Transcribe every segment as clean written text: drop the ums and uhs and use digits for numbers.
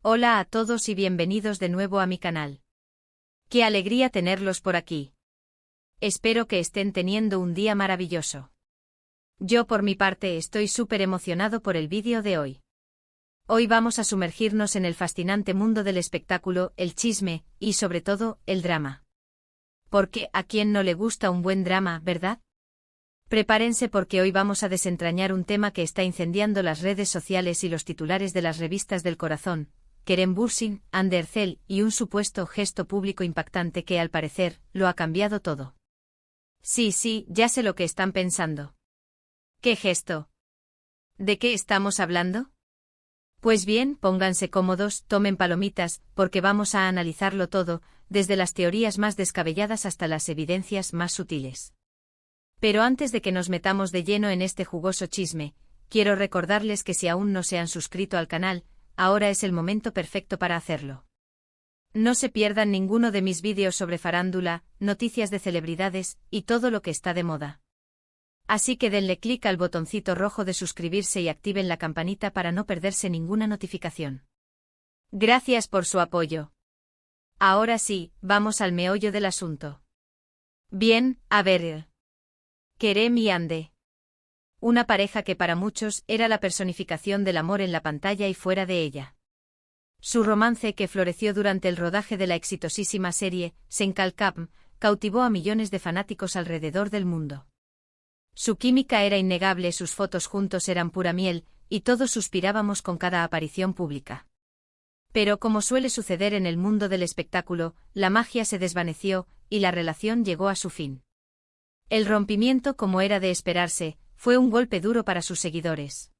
Hola a todos y bienvenidos de nuevo a mi canal. ¡Qué alegría tenerlos por aquí! Espero que estén teniendo un día maravilloso. Yo por mi parte estoy súper emocionado por el vídeo de hoy. Hoy vamos a sumergirnos en el fascinante mundo del espectáculo, el chisme, y sobre todo, el drama. Porque, ¿a quién no le gusta un buen drama, verdad? Prepárense porque hoy vamos a desentrañar un tema que está incendiando las redes sociales y los titulares de las revistas del corazón: Kerem Bürsin, Hande Erçel y un supuesto gesto público impactante que, al parecer, lo ha cambiado todo. Sí, ya sé lo que están pensando. ¿Qué gesto? ¿De qué estamos hablando? Pues bien, pónganse cómodos, tomen palomitas, porque vamos a analizarlo todo, desde las teorías más descabelladas hasta las evidencias más sutiles. Pero antes de que nos metamos de lleno en este jugoso chisme, quiero recordarles que si aún no se han suscrito al canal, ahora es el momento perfecto para hacerlo. No se pierdan ninguno de mis vídeos sobre farándula, noticias de celebridades y todo lo que está de moda. Así que denle clic al botoncito rojo de suscribirse y activen la campanita para no perderse ninguna notificación. Gracias por su apoyo. Ahora sí, vamos al meollo del asunto. Bien, a ver. Kerem y Hande. Una pareja que para muchos era la personificación del amor en la pantalla y fuera de ella. Su romance, que floreció durante el rodaje de la exitosísima serie Sen Kalkam, cautivó a millones de fanáticos alrededor del mundo. Su química era innegable, sus fotos juntos eran pura miel, y todos suspirábamos con cada aparición pública. Pero como suele suceder en el mundo del espectáculo, la magia se desvaneció, y la relación llegó a su fin. El rompimiento, como era de esperarse, fue un golpe duro para sus seguidores.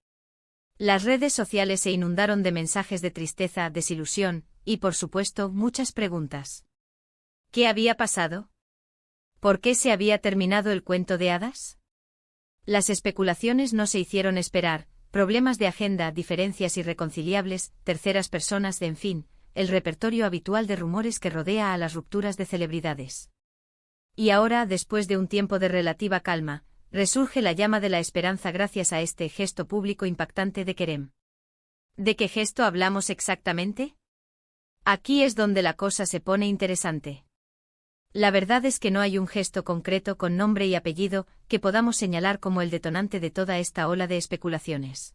Las redes sociales se inundaron de mensajes de tristeza, desilusión, y por supuesto, muchas preguntas. ¿Qué había pasado? ¿Por qué se había terminado el cuento de hadas? Las especulaciones no se hicieron esperar: problemas de agenda, diferencias irreconciliables, terceras personas, en fin, el repertorio habitual de rumores que rodea a las rupturas de celebridades. Y ahora, después de un tiempo de relativa calma, resurge la llama de la esperanza gracias a este gesto público impactante de Kerem. ¿De qué gesto hablamos exactamente? Aquí es donde la cosa se pone interesante. La verdad es que no hay un gesto concreto con nombre y apellido que podamos señalar como el detonante de toda esta ola de especulaciones.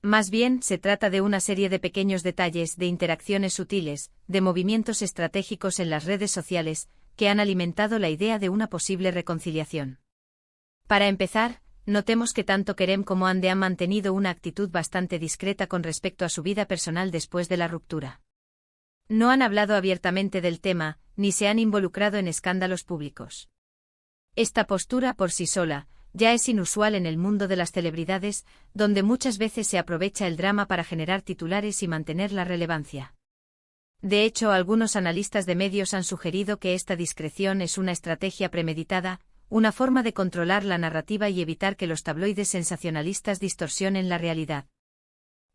Más bien, se trata de una serie de pequeños detalles, de interacciones sutiles, de movimientos estratégicos en las redes sociales, que han alimentado la idea de una posible reconciliación. Para empezar, notemos que tanto Kerem como Hande han mantenido una actitud bastante discreta con respecto a su vida personal después de la ruptura. No han hablado abiertamente del tema, ni se han involucrado en escándalos públicos. Esta postura por sí sola ya es inusual en el mundo de las celebridades, donde muchas veces se aprovecha el drama para generar titulares y mantener la relevancia. De hecho, algunos analistas de medios han sugerido que esta discreción es una estrategia premeditada, una forma de controlar la narrativa y evitar que los tabloides sensacionalistas distorsionen la realidad.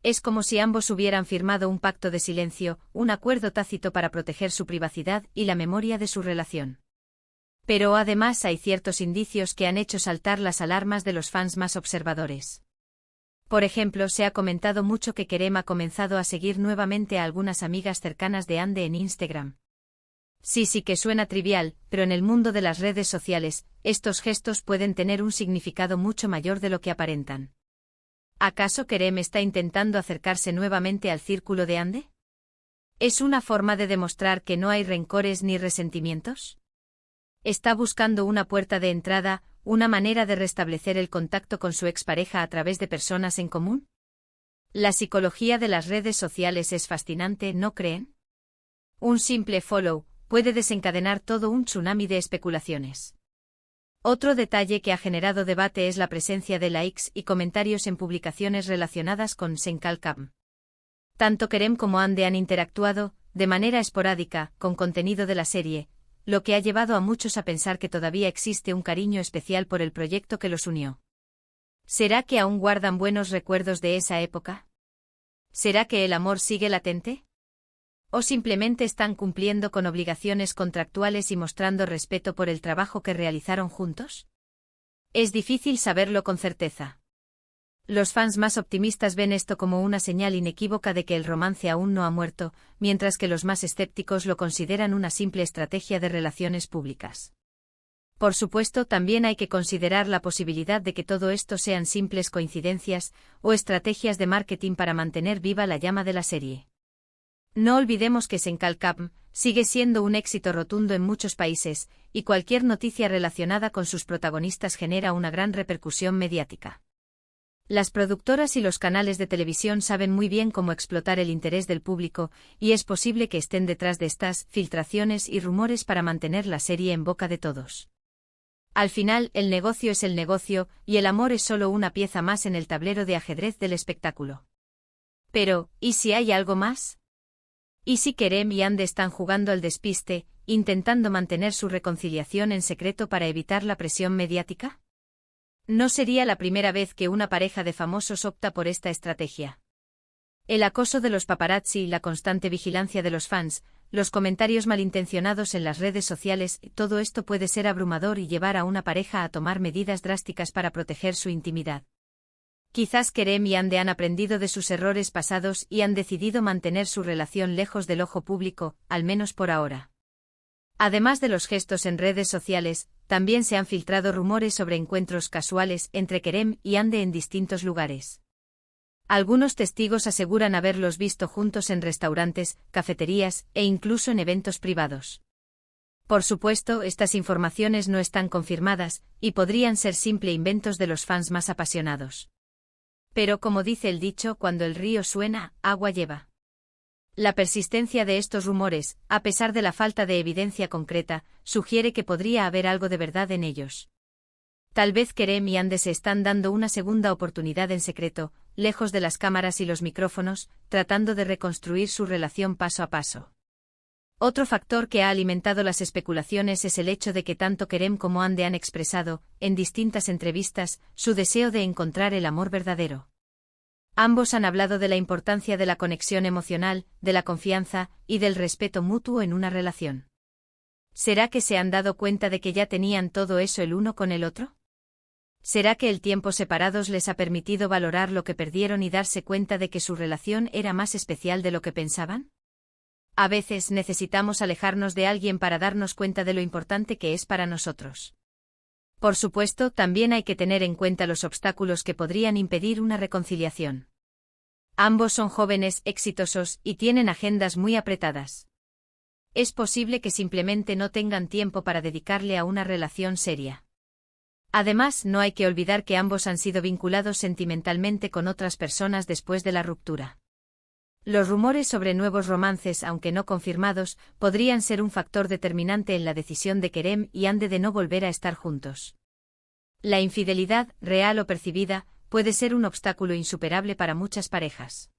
Es como si ambos hubieran firmado un pacto de silencio, un acuerdo tácito para proteger su privacidad y la memoria de su relación. Pero además hay ciertos indicios que han hecho saltar las alarmas de los fans más observadores. Por ejemplo, se ha comentado mucho que Kerem ha comenzado a seguir nuevamente a algunas amigas cercanas de Hande en Instagram. Sí que suena trivial, pero en el mundo de las redes sociales, estos gestos pueden tener un significado mucho mayor de lo que aparentan. ¿Acaso Kerem está intentando acercarse nuevamente al círculo de Hande? ¿Es una forma de demostrar que no hay rencores ni resentimientos? ¿Está buscando una puerta de entrada, una manera de restablecer el contacto con su expareja a través de personas en común? La psicología de las redes sociales es fascinante, ¿no creen? Un simple follow puede desencadenar todo un tsunami de especulaciones. Otro detalle que ha generado debate es la presencia de likes y comentarios en publicaciones relacionadas con Sen Kalkam. Tanto Kerem como Hande han interactuado, de manera esporádica, con contenido de la serie, lo que ha llevado a muchos a pensar que todavía existe un cariño especial por el proyecto que los unió. ¿Será que aún guardan buenos recuerdos de esa época? ¿Será que el amor sigue latente? ¿O simplemente están cumpliendo con obligaciones contractuales y mostrando respeto por el trabajo que realizaron juntos? Es difícil saberlo con certeza. Los fans más optimistas ven esto como una señal inequívoca de que el romance aún no ha muerto, mientras que los más escépticos lo consideran una simple estrategia de relaciones públicas. Por supuesto, también hay que considerar la posibilidad de que todo esto sean simples coincidencias o estrategias de marketing para mantener viva la llama de la serie. No olvidemos que Senkalkam sigue siendo un éxito rotundo en muchos países, y cualquier noticia relacionada con sus protagonistas genera una gran repercusión mediática. Las productoras y los canales de televisión saben muy bien cómo explotar el interés del público, y es posible que estén detrás de estas filtraciones y rumores para mantener la serie en boca de todos. Al final, el negocio es el negocio, y el amor es solo una pieza más en el tablero de ajedrez del espectáculo. Pero, ¿y si hay algo más? ¿Y si Kerem y Hande están jugando al despiste, intentando mantener su reconciliación en secreto para evitar la presión mediática? No sería la primera vez que una pareja de famosos opta por esta estrategia. El acoso de los paparazzi y la constante vigilancia de los fans, los comentarios malintencionados en las redes sociales, todo esto puede ser abrumador y llevar a una pareja a tomar medidas drásticas para proteger su intimidad. Quizás Kerem y Hande han aprendido de sus errores pasados y han decidido mantener su relación lejos del ojo público, al menos por ahora. Además de los gestos en redes sociales, también se han filtrado rumores sobre encuentros casuales entre Kerem y Hande en distintos lugares. Algunos testigos aseguran haberlos visto juntos en restaurantes, cafeterías e incluso en eventos privados. Por supuesto, estas informaciones no están confirmadas y podrían ser simple inventos de los fans más apasionados. Pero como dice el dicho, cuando el río suena, agua lleva. La persistencia de estos rumores, a pesar de la falta de evidencia concreta, sugiere que podría haber algo de verdad en ellos. Tal vez Kerem y Hande se están dando una segunda oportunidad en secreto, lejos de las cámaras y los micrófonos, tratando de reconstruir su relación paso a paso. Otro factor que ha alimentado las especulaciones es el hecho de que tanto Kerem como Hande han expresado, en distintas entrevistas, su deseo de encontrar el amor verdadero. Ambos han hablado de la importancia de la conexión emocional, de la confianza y del respeto mutuo en una relación. ¿Será que se han dado cuenta de que ya tenían todo eso el uno con el otro? ¿Será que el tiempo separados les ha permitido valorar lo que perdieron y darse cuenta de que su relación era más especial de lo que pensaban? A veces necesitamos alejarnos de alguien para darnos cuenta de lo importante que es para nosotros. Por supuesto, también hay que tener en cuenta los obstáculos que podrían impedir una reconciliación. Ambos son jóvenes, exitosos y tienen agendas muy apretadas. Es posible que simplemente no tengan tiempo para dedicarle a una relación seria. Además, no hay que olvidar que ambos han sido vinculados sentimentalmente con otras personas después de la ruptura. Los rumores sobre nuevos romances, aunque no confirmados, podrían ser un factor determinante en la decisión de Kerem y Hande de no volver a estar juntos. La infidelidad, real o percibida, puede ser un obstáculo insuperable para muchas parejas.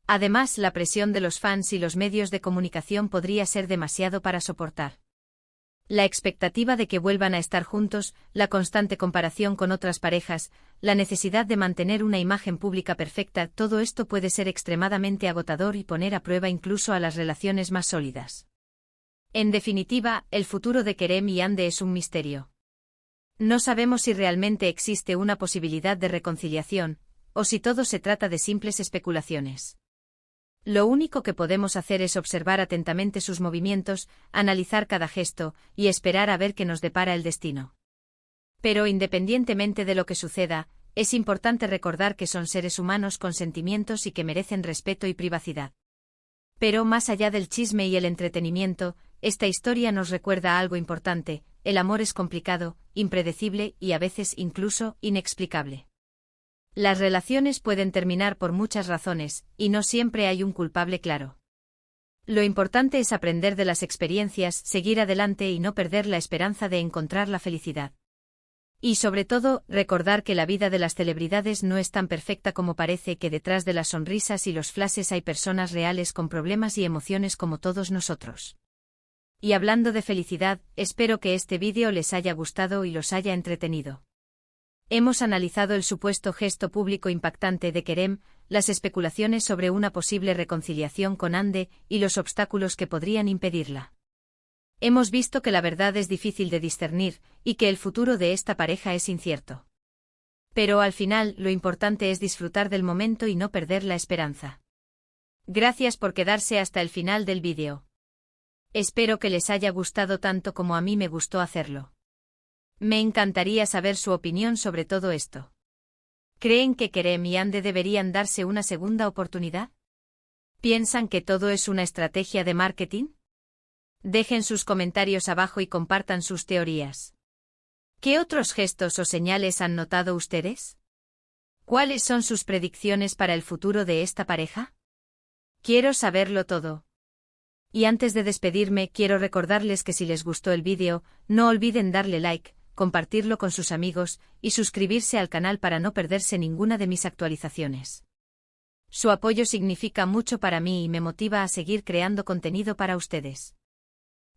Además, la presión de los fans y los medios de comunicación podría ser demasiado para soportar. La expectativa de que vuelvan a estar juntos, la constante comparación con otras parejas, la necesidad de mantener una imagen pública perfecta, todo esto puede ser extremadamente agotador y poner a prueba incluso a las relaciones más sólidas. En definitiva, el futuro de Kerem y Hande es un misterio. No sabemos si realmente existe una posibilidad de reconciliación, o si todo se trata de simples especulaciones. Lo único que podemos hacer es observar atentamente sus movimientos, analizar cada gesto, y esperar a ver qué nos depara el destino. Pero independientemente de lo que suceda, es importante recordar que son seres humanos con sentimientos y que merecen respeto y privacidad. Pero más allá del chisme y el entretenimiento, esta historia nos recuerda algo importante: el amor es complicado, impredecible y a veces incluso inexplicable. Las relaciones pueden terminar por muchas razones, y no siempre hay un culpable claro. Lo importante es aprender de las experiencias, seguir adelante y no perder la esperanza de encontrar la felicidad. Y sobre todo, recordar que la vida de las celebridades no es tan perfecta como parece, que detrás de las sonrisas y los flashes hay personas reales con problemas y emociones como todos nosotros. Y hablando de felicidad, espero que este vídeo les haya gustado y los haya entretenido. Hemos analizado el supuesto gesto público impactante de Kerem, las especulaciones sobre una posible reconciliación con Hande y los obstáculos que podrían impedirla. Hemos visto que la verdad es difícil de discernir y que el futuro de esta pareja es incierto. Pero al final, lo importante es disfrutar del momento y no perder la esperanza. Gracias por quedarse hasta el final del vídeo. Espero que les haya gustado tanto como a mí me gustó hacerlo. Me encantaría saber su opinión sobre todo esto. ¿Creen que Kerem y Ande deberían darse una segunda oportunidad? ¿Piensan que todo es una estrategia de marketing? Dejen sus comentarios abajo y compartan sus teorías. ¿Qué otros gestos o señales han notado ustedes? ¿Cuáles son sus predicciones para el futuro de esta pareja? Quiero saberlo todo. Y antes de despedirme, quiero recordarles que si les gustó el vídeo, no olviden darle like, compartirlo con sus amigos y suscribirse al canal para no perderse ninguna de mis actualizaciones. Su apoyo significa mucho para mí y me motiva a seguir creando contenido para ustedes.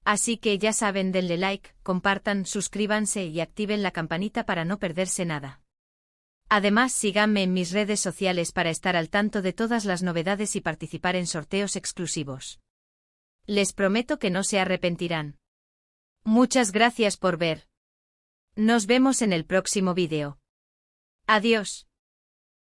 Así que ya saben, denle like, compartan, suscríbanse y activen la campanita para no perderse nada. Además, síganme en mis redes sociales para estar al tanto de todas las novedades y participar en sorteos exclusivos. Les prometo que no se arrepentirán. Muchas gracias por ver. Nos vemos en el próximo vídeo. Adiós.